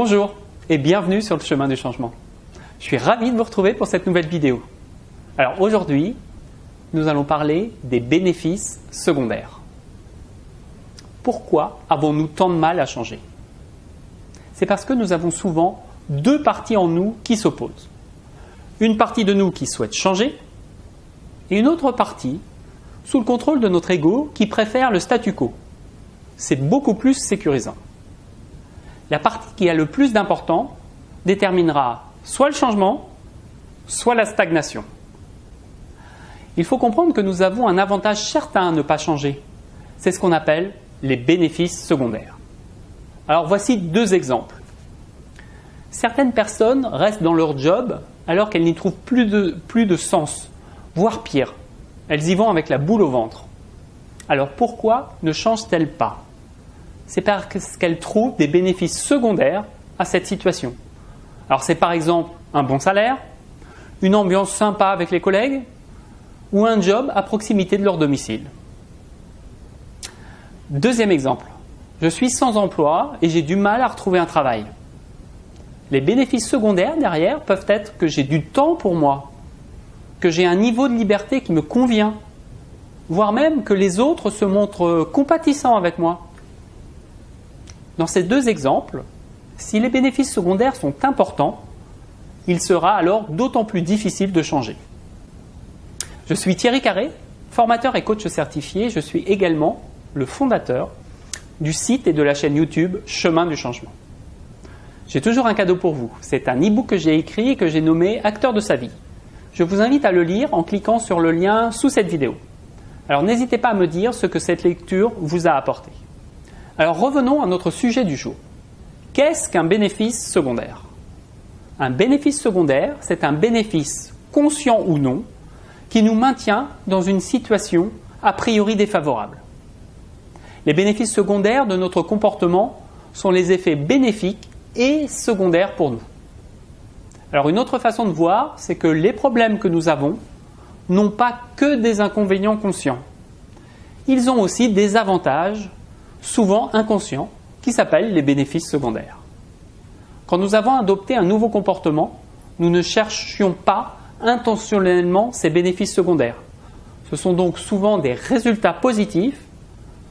Bonjour et bienvenue sur le chemin du changement. Je suis ravi de vous retrouver pour cette nouvelle vidéo. Alors aujourd'hui, nous allons parler des bénéfices secondaires. Pourquoi avons-nous tant de mal à changer? C'est parce que nous avons souvent deux parties en nous qui s'opposent. Une partie de nous qui souhaite changer et une autre partie sous le contrôle de notre ego qui préfère le statu quo. C'est beaucoup plus sécurisant. La partie qui a le plus d'importance déterminera soit le changement, soit la stagnation. Il faut comprendre que nous avons un avantage certain à ne pas changer. C'est ce qu'on appelle les bénéfices secondaires. Alors voici deux exemples. Certaines personnes restent dans leur job alors qu'elles n'y trouvent plus de sens, voire pire. Elles y vont avec la boule au ventre. Alors pourquoi ne changent-elles pas? C'est parce qu'elles trouvent des bénéfices secondaires à cette situation. Alors c'est par exemple un bon salaire, une ambiance sympa avec les collègues ou un job à proximité de leur domicile. Deuxième exemple, je suis sans emploi et j'ai du mal à retrouver un travail. Les bénéfices secondaires derrière peuvent être que j'ai du temps pour moi, que j'ai un niveau de liberté qui me convient, voire même que les autres se montrent compatissants avec moi. Dans ces deux exemples, si les bénéfices secondaires sont importants, il sera alors d'autant plus difficile de changer. Je suis Thierry Carré, formateur et coach certifié. Je suis également le fondateur du site et de la chaîne YouTube Chemin du Changement. J'ai toujours un cadeau pour vous. C'est un e-book que j'ai écrit et que j'ai nommé Acteur de sa vie. Je vous invite à le lire en cliquant sur le lien sous cette vidéo. Alors n'hésitez pas à me dire ce que cette lecture vous a apporté. Alors revenons à notre sujet du jour. Qu'est-ce qu'un bénéfice secondaire? Un bénéfice secondaire, c'est un bénéfice, conscient ou non, qui nous maintient dans une situation a priori défavorable. Les bénéfices secondaires de notre comportement sont les effets bénéfiques et secondaires pour nous. Alors une autre façon de voir, c'est que les problèmes que nous avons n'ont pas que des inconvénients conscients. Ils ont aussi des avantages, souvent inconscients, qui s'appellent les bénéfices secondaires. Quand nous avons adopté un nouveau comportement, nous ne cherchions pas intentionnellement ces bénéfices secondaires. Ce sont donc souvent des résultats positifs,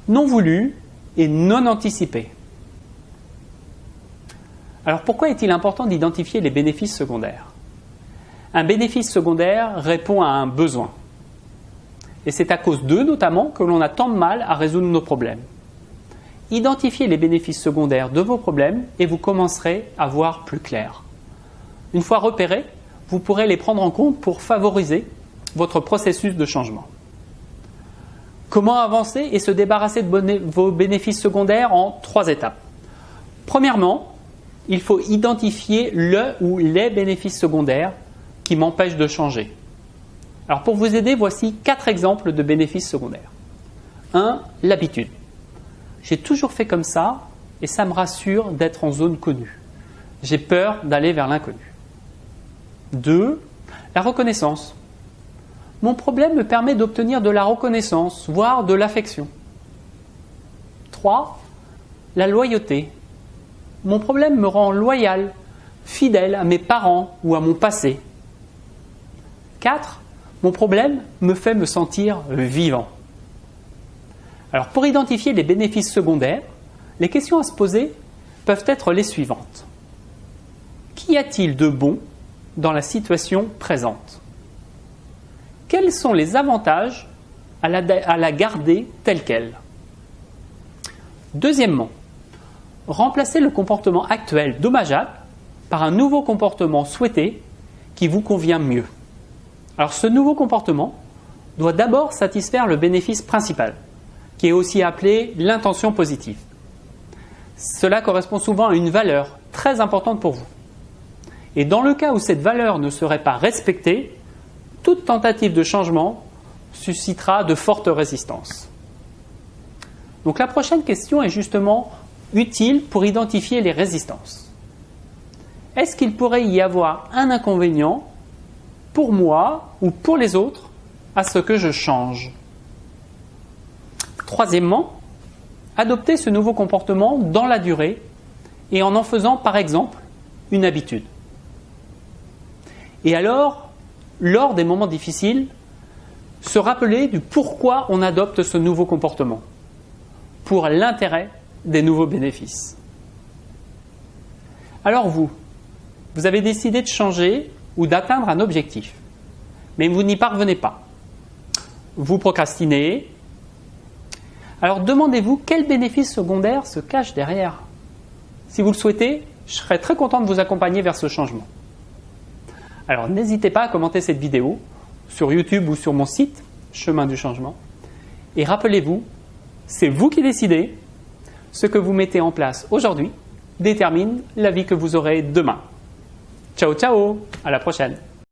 non voulus et non anticipés. Alors pourquoi est-il important d'identifier les bénéfices secondaires? Un bénéfice secondaire répond à un besoin. Et c'est à cause d'eux notamment que l'on a tant de mal à résoudre nos problèmes. Identifiez les bénéfices secondaires de vos problèmes et vous commencerez à voir plus clair. Une fois repérés, vous pourrez les prendre en compte pour favoriser votre processus de changement. Comment avancer et se débarrasser de vos bénéfices secondaires en 3 étapes? Premièrement, il faut identifier le ou les bénéfices secondaires qui m'empêchent de changer. Alors pour vous aider, voici 4 exemples de bénéfices secondaires. 1. L'habitude. J'ai toujours fait comme ça et ça me rassure d'être en zone connue. J'ai peur d'aller vers l'inconnu. 2. La reconnaissance. Mon problème me permet d'obtenir de la reconnaissance, voire de l'affection. 3. La loyauté. Mon problème me rend loyal, fidèle à mes parents ou à mon passé. 4. Mon problème me fait me sentir vivant. Alors pour identifier les bénéfices secondaires, les questions à se poser peuvent être les suivantes. Qu'y a-t-il de bon dans la situation présente? Quels sont les avantages à la garder telle qu'elle? Deuxièmement, remplacez le comportement actuel dommageable par un nouveau comportement souhaité qui vous convient mieux. Alors ce nouveau comportement doit d'abord satisfaire le bénéfice principal, qui est aussi appelé l'intention positive. Cela correspond souvent à une valeur très importante pour vous. Et dans le cas où cette valeur ne serait pas respectée, toute tentative de changement suscitera de fortes résistances. Donc la prochaine question est justement utile pour identifier les résistances. Est-ce qu'il pourrait y avoir un inconvénient pour moi ou pour les autres à ce que je change? Troisièmement, adopter ce nouveau comportement dans la durée et en faisant par exemple une habitude. Et alors, lors des moments difficiles, se rappeler du pourquoi on adopte ce nouveau comportement, pour l'intérêt des nouveaux bénéfices. Alors vous avez décidé de changer ou d'atteindre un objectif, mais vous n'y parvenez pas. Vous procrastinez. Alors demandez-vous quel bénéfice secondaire se cache derrière. Si vous le souhaitez, je serais très content de vous accompagner vers ce changement. Alors n'hésitez pas à commenter cette vidéo sur YouTube ou sur mon site Chemin du Changement. Et rappelez-vous, c'est vous qui décidez. Ce que vous mettez en place aujourd'hui détermine la vie que vous aurez demain. Ciao, ciao, à la prochaine.